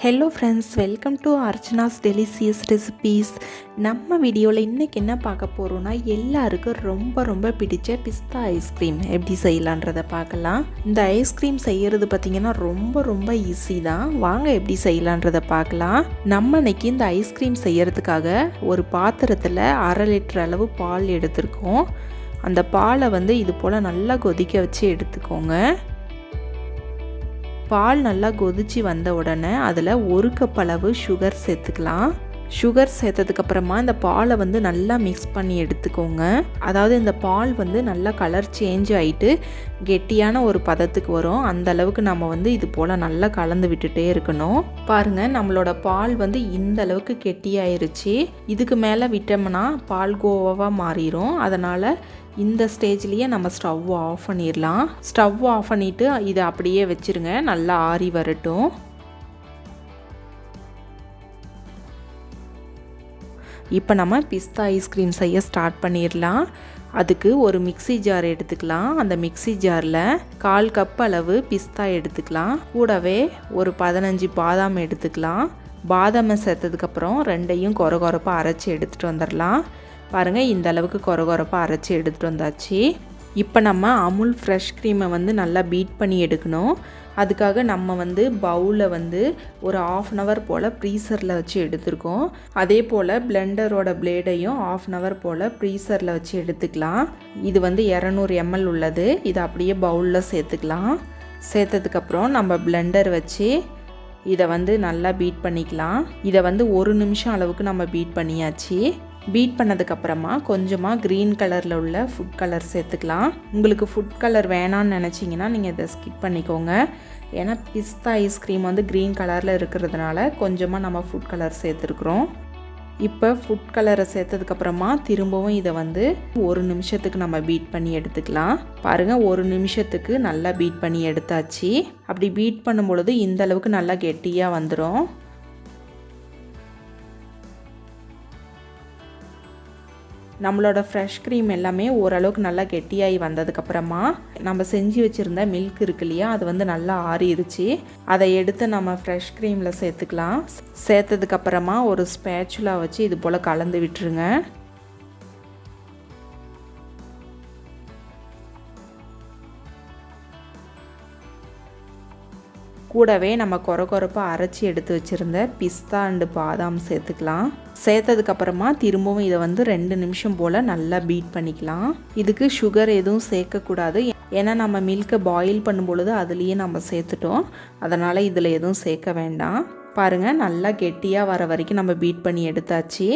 Hello friends, welcome to Archana's delicious recipes. நம்ம வீடியோவில் இன்றைக்கி என்ன பார்க்க போகிறோன்னா, எல்லாருக்கும் ரொம்ப பிடிச்ச பிஸ்தா ஐஸ்கிரீம் எப்படி செய்யலான்றதை பார்க்கலாம். இந்த ஐஸ்கிரீம் செய்கிறது பார்த்திங்கன்னா ரொம்ப ஈஸி தான். வாங்க எப்படி செய்யலான்றதை பார்க்கலாம். நம்ம இன்னைக்கு இந்த ஐஸ்கிரீம் செய்கிறதுக்காக ஒரு பாத்திரத்தில் 1/2 லிட்டர் அளவு பால் எடுத்திருக்கோம். அந்த பாலை இது போல் நல்லா கொதிக்க வச்சு எடுத்துக்கோங்க. பால் நல்லா கொதிச்சு வந்த உடனே அதில் 1 கப் அளவு சுகர் சேர்த்துக்கலாம். சுகர் சேர்த்ததுக்கப்புறமா இந்த பாலை நல்லா மிக்ஸ் பண்ணி எடுத்துக்கோங்க. அதாவது இந்த பால் நல்லா கலர் சேஞ்ச் ஆகிட்டு கெட்டியான ஒரு பதத்துக்கு வரும். அந்த அளவுக்கு நம்ம இது போல் நல்லா கலந்து விட்டுட்டே இருக்கணும். பாருங்கள், நம்மளோட பால் இந்த அளவுக்கு கெட்டியாயிருச்சு. இதுக்கு மேலே விட்டோம்னா பால் கோவாவாக மாறிடும். அதனால் இந்த ஸ்டேஜ்லேயே நம்ம ஸ்டவ் ஆஃப் பண்ணிடலாம். ஸ்டவ் ஆஃப் பண்ணிவிட்டு இதை அப்படியே வச்சுருங்க, நல்லா ஆறி வரட்டும். இப்போ நம்ம பிஸ்தா ஐஸ்கிரீம் செய்ய ஸ்டார்ட் பண்ணிடலாம். அதுக்கு ஒரு மிக்ஸி ஜார் எடுத்துக்கலாம். அந்த மிக்ஸி ஜாரில் 1/4 கப் அளவு பிஸ்தா எடுத்துக்கலாம். கூடவே ஒரு 15 பாதாம் எடுத்துக்கலாம். பாதாமை சேர்த்ததுக்கப்புறம் ரெண்டையும் கொரகொரப்பாக அரைச்சி எடுத்துகிட்டு வந்துடலாம். பாருங்கள், இந்த அளவுக்கு கொரகொரப்பாக அரைச்சி எடுத்துகிட்டு வந்தாச்சு. இப்போ நம்ம அமுல் ஃப்ரெஷ் க்ரீமை நல்லா பீட் பண்ணி எடுக்கணும். அதுக்காக நம்ம பவுலில் ஒரு 1/2 அன் ஹவர் போல் ஃப்ரீசரில் வச்சு எடுத்துருக்கோம். அதே போல் பிளெண்டரோட பிளேடையும் 1/2 அன் ஹவர் போல் ஃப்ரீசரில் வச்சு எடுத்துக்கலாம். இது 200 ml உள்ளது. இதை அப்படியே பவுலில் சேர்த்துக்கலாம். சேர்த்ததுக்கப்புறம் நம்ம பிளெண்டர் வச்சு இதை நல்லா பீட் பண்ணிக்கலாம். இதை 1 நிமிஷம் அளவுக்கு நம்ம பீட் பண்ணியாச்சு. பீட் பண்ணதுக்கப்புறமா கொஞ்சமாக க்ரீன் கலரில் உள்ள ஃபுட் கலர் சேர்த்துக்கலாம். உங்களுக்கு ஃபுட் கலர் வேணான்னு நினச்சிங்கன்னா நீங்கள் இதை ஸ்கிப் பண்ணிக்கோங்க. ஏன்னா பிஸ்தா ஐஸ்கிரீம் க்ரீன் கலரில் இருக்கிறதுனால கொஞ்சமாக நம்ம ஃபுட் கலர் சேர்த்துருக்குறோம். இப்போ ஃபுட் கலரை சேர்த்ததுக்கப்புறமா திரும்பவும் இதை 1 நிமிஷத்துக்கு நம்ம பீட் பண்ணி எடுத்துக்கலாம். பாருங்கள், 1 நிமிஷத்துக்கு நல்லா பீட் பண்ணி எடுத்தாச்சு. அப்படி பீட் பண்ணும் பொழுது இந்த அளவுக்கு நல்லா கெட்டியாக வந்துடும். நம்மளோட ஃப்ரெஷ் க்ரீம் எல்லாமே ஓரளவுக்கு நல்லா கெட்டியாகி வந்ததுக்கப்புறமா நம்ம செஞ்சு வச்சுருந்த மில்க் இருக்கு இல்லையா, அது நல்லா ஆறிடுச்சு. அதை எடுத்து நம்ம ஃப்ரெஷ் க்ரீமில் சேர்த்துக்கலாம். சேர்த்ததுக்கப்புறமா ஒரு ஸ்பேச்சுலா வச்சு இது போல் கலந்து விட்டுருங்க. கூடவே நம்ம கொரகொரப்பாக அரைச்சி எடுத்து வச்சுருந்த பிஸ்தா அண்டு பாதாம் சேர்த்துக்கலாம். சேர்த்ததுக்கப்புறமா திரும்பவும் இதை 2 நிமிஷம் போல் நல்லா பீட் பண்ணிக்கலாம். இதுக்கு சுகர் எதுவும் சேர்க்கக்கூடாது. ஏன்னா நம்ம மில்கை பாயில் பண்ணும் பொழுது அதுலேயே நம்ம சேர்த்துட்டோம். அதனால் இதில் எதுவும் சேர்க்க வேண்டாம். பாருங்கள், நல்லா கெட்டியாக வர வரைக்கும் நம்ம பீட் பண்ணி எடுத்தாச்சு.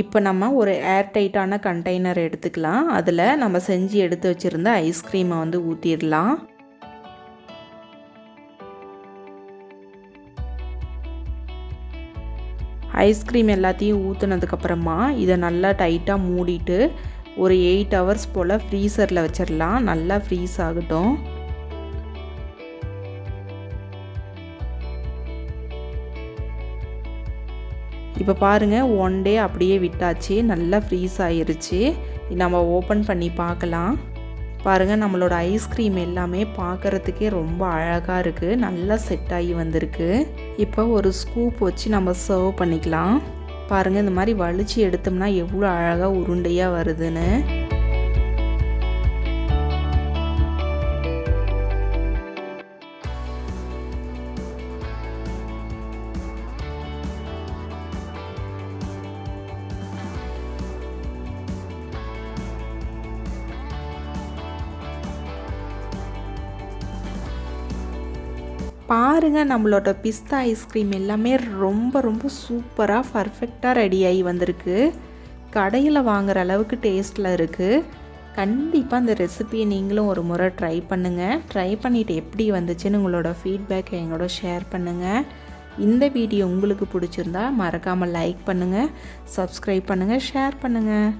இப்போ நம்ம ஒரு ஏர் டைட்டான கண்டெய்னர் எடுத்துக்கலாம். அதில் நம்ம செஞ்சு எடுத்து வச்சுருந்த ஐஸ்கிரீமை ஊற்றிடலாம். ஐஸ்கிரீம் எல்லாத்தையும் ஊற்றுனதுக்கப்புறமா இதை நல்லா டைட்டாக மூடிட்டு ஒரு 8 ஹவர்ஸ் போல் ஃப்ரீசரில் வச்சிடலாம். நல்லா ஃப்ரீஸ் ஆகட்டும். இப்போ பாருங்கள், 1 டே அப்படியே விட்டாச்சு. நல்லா ஃப்ரீஸ் ஆகிருச்சு. நம்ம ஓப்பன் பண்ணி பார்க்கலாம். பாருங்கள், நம்மளோட ஐஸ்கிரீம் எல்லாமே பார்க்குறதுக்கே ரொம்ப அழகாக இருக்குது. நல்லா செட் ஆகி வந்திருக்கு. இப்போ ஒரு ஸ்கூப் வச்சு நம்ம சர்வ் பண்ணிக்கலாம். பாருங்கள், இந்த மாதிரி வலிச்சு எடுத்தோம்னா எவ்வளோ அழகாக உருண்டையாக வருதுன்னு. பாருங்கள், நம்மளோட பிஸ்தா ஐஸ்கிரீம் எல்லாமே ரொம்ப சூப்பராக பர்ஃபெக்டாக ரெடியாகி வந்திருக்கு. கடையில் வாங்குகிற அளவுக்கு டேஸ்ட்டில் இருக்குது. கண்டிப்பாக இந்த ரெசிபியை நீங்களும் ஒரு முறை ட்ரை பண்ணுங்கள். ட்ரை பண்ணிவிட்டு எப்படி வந்துச்சுன்னு உங்களோட ஃபீட்பேக்கை எங்களோட ஷேர் பண்ணுங்கள். இந்த வீடியோ உங்களுக்கு பிடிச்சிருந்தா மறக்காமல் லைக் பண்ணுங்கள், சப்ஸ்கிரைப் பண்ணுங்கள், ஷேர் பண்ணுங்கள்.